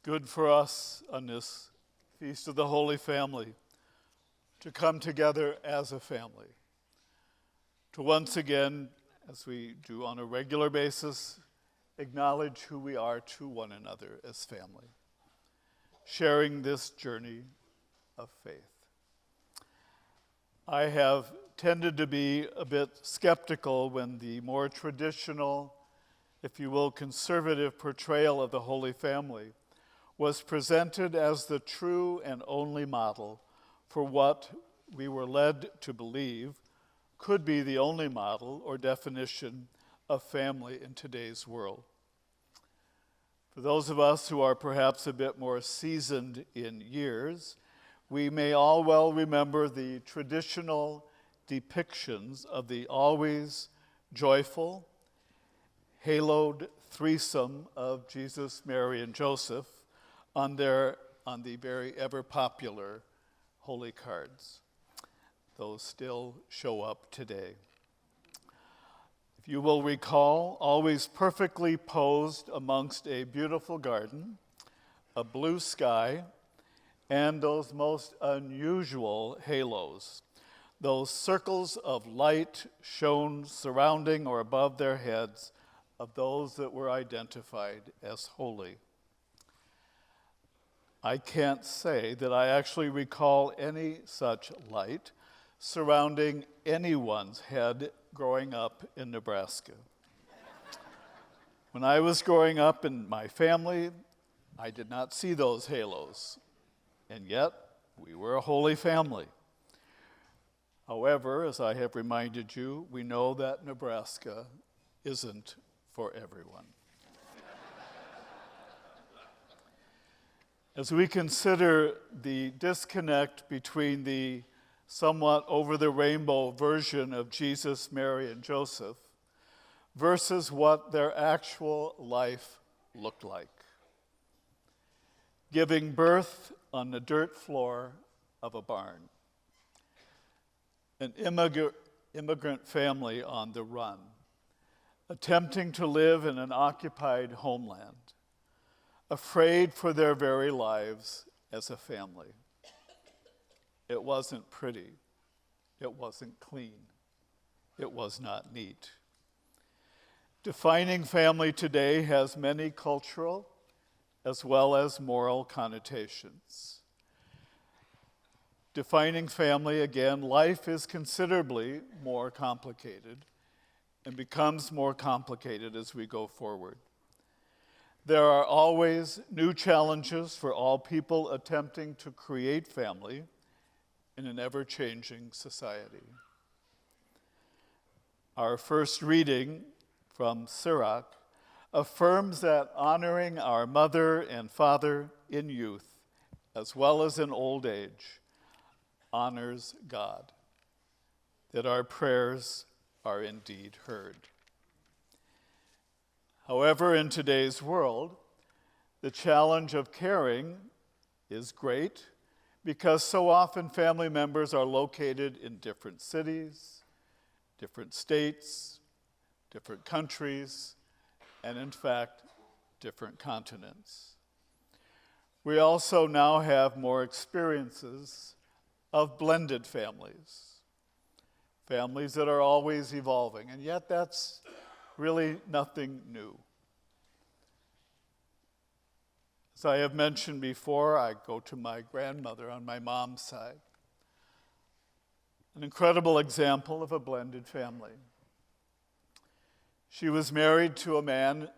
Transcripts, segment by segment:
It's good for us on this Feast of the Holy Family to come together as a family, to once again, as we do on a regular basis, acknowledge who we are to one another as family, sharing this journey of faith. I have tended to be a bit skeptical when the more traditional, if you will, conservative portrayal of the Holy Family was presented as the true and only model for what we were led to believe could be the only model or definition of family in today's world. For those of us who are perhaps a bit more seasoned in years, we may all well remember the traditional depictions of the always joyful, haloed threesome of Jesus, Mary, and Joseph on the very ever-popular holy cards. Those still show up today. If you will recall, always perfectly posed amongst a beautiful garden, a blue sky, and those most unusual halos, those circles of light shone surrounding or above their heads of those that were identified as holy. I can't say that I actually recall any such light surrounding anyone's head growing up in Nebraska. When I was growing up in my family, I did not see those halos, and yet we were a holy family. However, as I have reminded you, we know that Nebraska isn't for everyone. As we consider the disconnect between the somewhat over-the-rainbow version of Jesus, Mary, and Joseph versus what their actual life looked like, giving birth on the dirt floor of a barn, an immigrant family on the run, attempting to live in an occupied homeland, afraid for their very lives as a family. It wasn't pretty. It wasn't clean. It was not neat. Defining family today has many cultural as well as moral connotations. Defining family, again, life is considerably more complicated and becomes more complicated as we go forward. There are always new challenges for all people attempting to create family in an ever-changing society. Our first reading from Sirach affirms that honoring our mother and father in youth, as well as in old age, honors God, that our prayers are indeed heard. However, in today's world, the challenge of caring is great because so often family members are located in different cities, different states, different countries, and in fact, different continents. We also now have more experiences of blended families, families that are always evolving, and yet that's really nothing new. As I have mentioned before, I go to my grandmother on my mom's side. An incredible example of a blended family. She was married to a man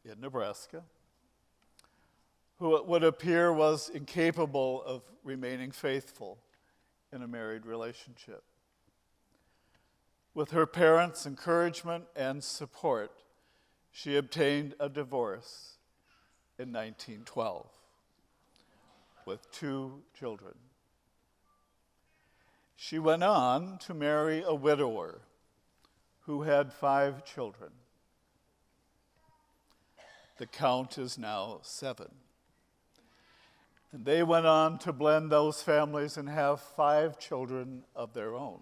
in Nebraska who it would appear was incapable of remaining faithful in a married relationship. With her parents' encouragement and support, she obtained a divorce in 1912 with 2 children. She went on to marry a widower who had 5 children. The count is now 7. And they went on to blend those families and have 5 children of their own,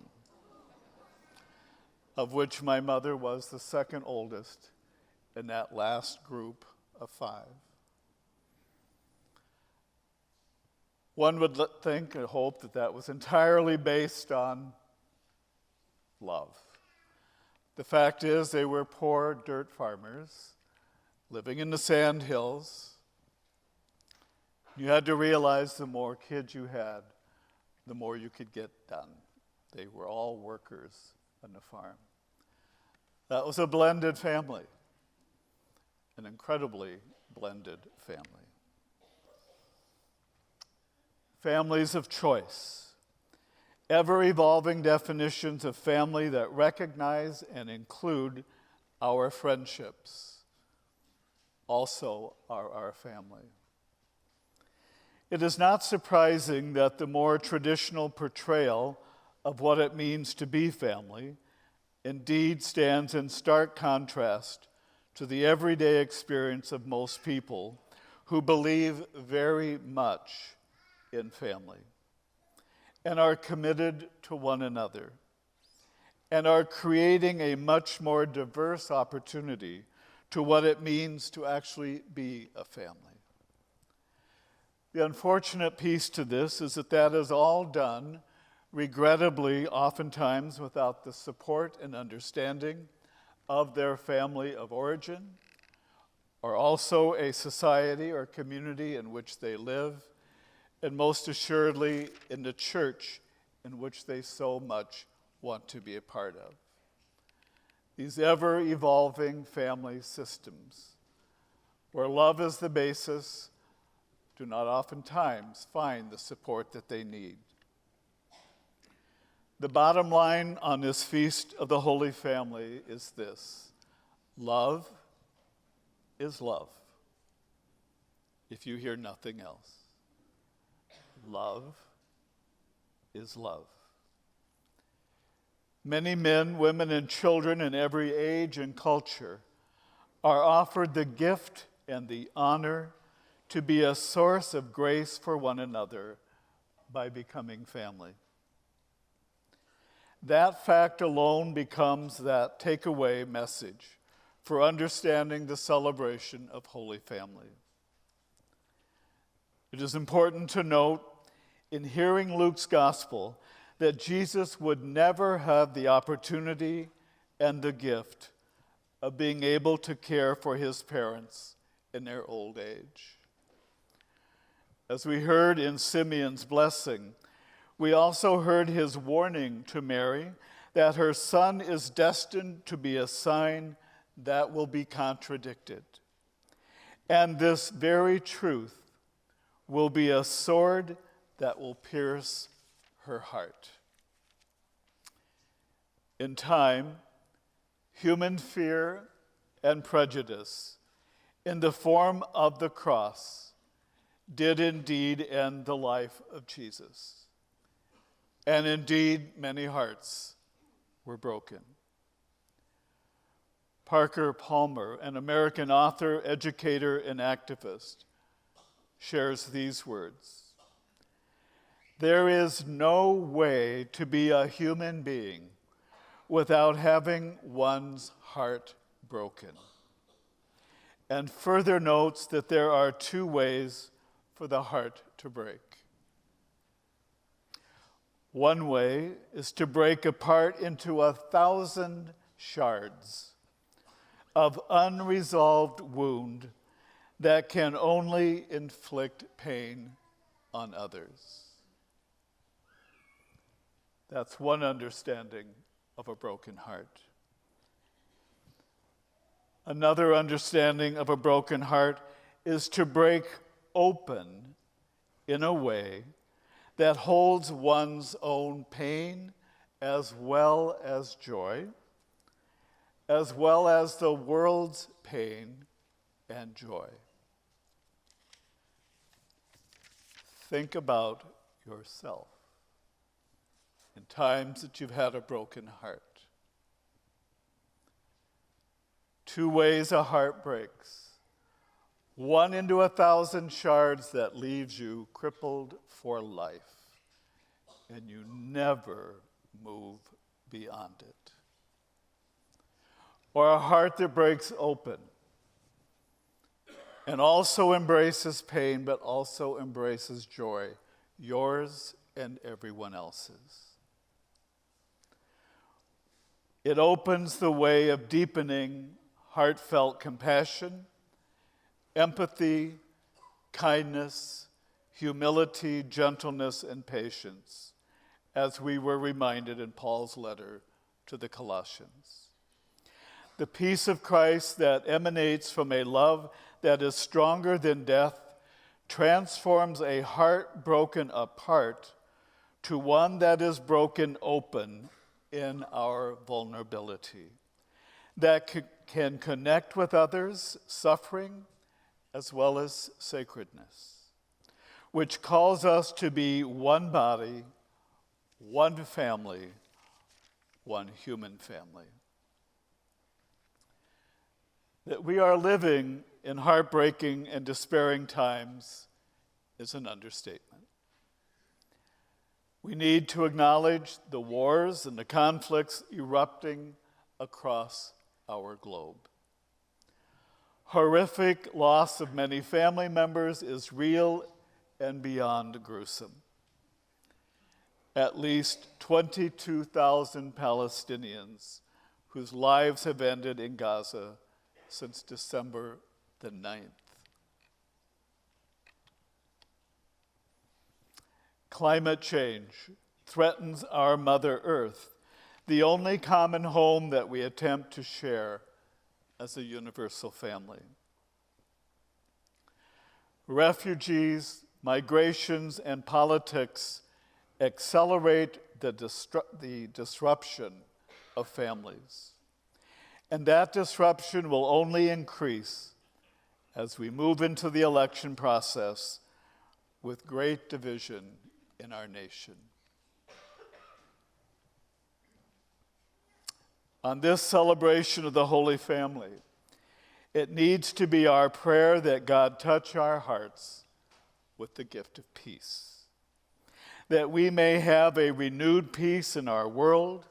of which my mother was the second oldest in that last group of 5. One would think and hope that that was entirely based on love. The fact is, they were poor dirt farmers living in the sand hills. You had to realize the more kids you had, the more you could get done. They were all workers on the farm. That was a blended family, an incredibly blended family. Families of choice, ever-evolving definitions of family that recognize and include our friendships, also are our family. It is not surprising that the more traditional portrayal of what it means to be family indeed stands in stark contrast to the everyday experience of most people who believe very much in family and are committed to one another and are creating a much more diverse opportunity to what it means to actually be a family. The unfortunate piece to this is that that is all done, regrettably, oftentimes without the support and understanding of their family of origin, or also a society or community in which they live, and most assuredly in the church in which they so much want to be a part of. These ever-evolving family systems, where love is the basis, do not oftentimes find the support that they need. The bottom line on this Feast of the Holy Family is this: love is love, if you hear nothing else. Love is love. Many men, women, and children in every age and culture are offered the gift and the honor to be a source of grace for one another by becoming family. That fact alone becomes that takeaway message for understanding the celebration of Holy Family. It is important to note in hearing Luke's gospel that Jesus would never have the opportunity and the gift of being able to care for his parents in their old age. As we heard in Simeon's blessing, we also heard his warning to Mary that her son is destined to be a sign that will be contradicted. And this very truth will be a sword that will pierce her heart. In time, human fear and prejudice in the form of the cross did indeed end the life of Jesus. And indeed, many hearts were broken. Parker Palmer, an American author, educator, and activist, shares these words: "There is no way to be a human being without having one's heart broken." And further notes that there are two ways for the heart to break. One way is to break apart into 1,000 shards of unresolved wound that can only inflict pain on others. That's one understanding of a broken heart. Another understanding of a broken heart is to break open in a way that holds one's own pain as well as joy, as well as the world's pain and joy. Think about yourself in times that you've had a broken heart. Two ways a heart breaks. One into 1,000 shards that leaves you crippled for life, and you never move beyond it. Or a heart that breaks open and also embraces pain, but also embraces joy yours and everyone else's. It opens the way of deepening heartfelt compassion, empathy, kindness, humility, gentleness, and patience, as we were reminded in Paul's letter to the Colossians. The peace of Christ that emanates from a love that is stronger than death transforms a heart broken apart to one that is broken open in our vulnerability, that can connect with others' suffering as well as sacredness, which calls us to be one body, one family, one human family. That we are living in heartbreaking and despairing times is an understatement. We need to acknowledge the wars and the conflicts erupting across our globe. Horrific loss of many family members is real and beyond gruesome. At least 22,000 Palestinians whose lives have ended in Gaza since December the 9th. Climate change threatens our Mother Earth, the only common home that we attempt to share as a universal family. Refugees, migrations, and politics accelerate the disruption of families. And that disruption will only increase as we move into the election process with great division in our nation. On this celebration of the Holy Family, it needs to be our prayer that God touch our hearts with the gift of peace, that we may have a renewed peace in our world,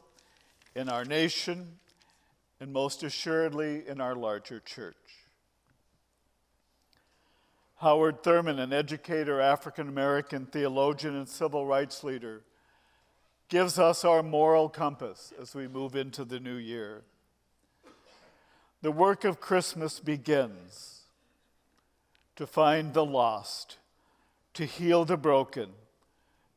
in our nation, and most assuredly in our larger church. Howard Thurman, an educator, African-American theologian, and civil rights leader, gives us our moral compass as we move into the new year. The work of Christmas begins to find the lost, to heal the broken,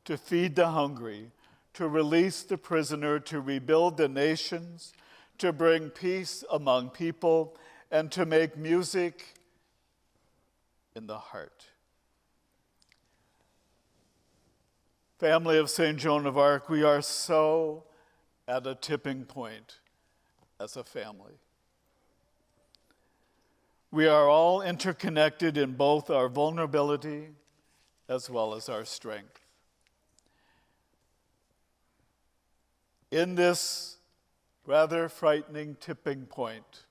to feed the hungry, to release the prisoner, to rebuild the nations, to bring peace among people, and to make music in the heart. Family of St. Joan of Arc, we are so at a tipping point as a family. We are all interconnected in both our vulnerability as well as our strength. In this rather frightening tipping point,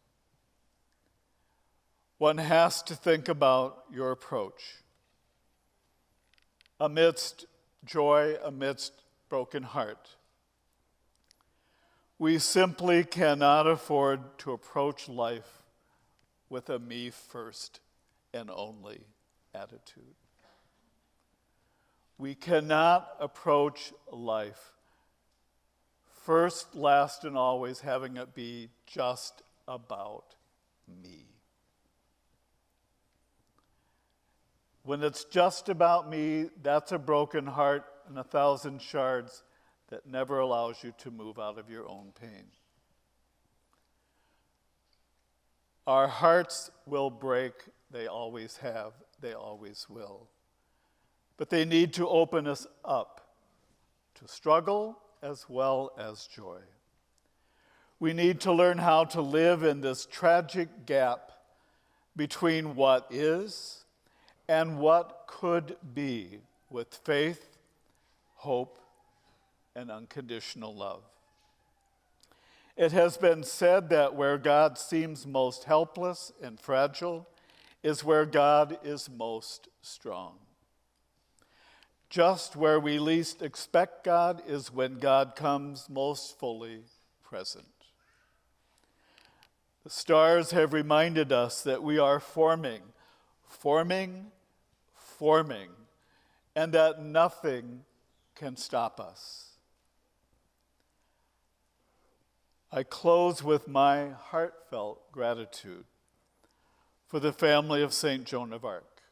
one has to think about your approach. Amidst joy, amidst broken heart, we simply cannot afford to approach life with a me first and only attitude. We cannot approach life first, last, and always having it be just about me. When it's just about me, that's a broken heart and 1,000 shards that never allows you to move out of your own pain. Our hearts will break, they always have, they always will. But they need to open us up to struggle as well as joy. We need to learn how to live in this tragic gap between what is and what could be, with faith, hope, and unconditional love. It has been said that where God seems most helpless and fragile is where God is most strong. Just where we least expect God is when God comes most fully present. The stars have reminded us that we are forming, and that nothing can stop us. I close with my heartfelt gratitude for the family of St. Joan of Arc.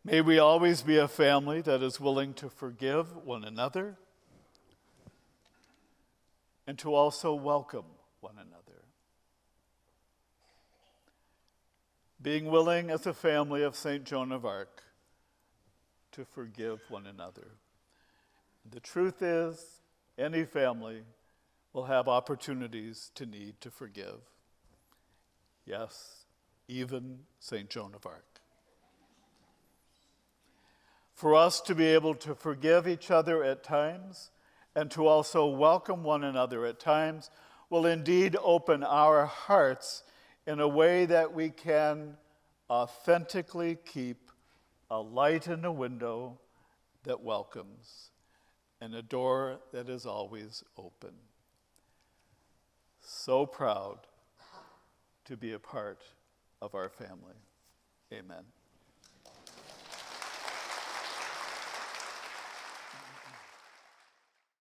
May we always be a family that is willing to forgive one another and to also welcome one another. Being willing as a family of St. Joan of Arc to forgive one another. The truth is, any family will have opportunities to need to forgive. Yes, even St. Joan of Arc. For us to be able to forgive each other at times and to also welcome one another at times will indeed open our hearts in a way that we can authentically keep a light in a window that welcomes and a door that is always open. So proud to be a part of our family. Amen.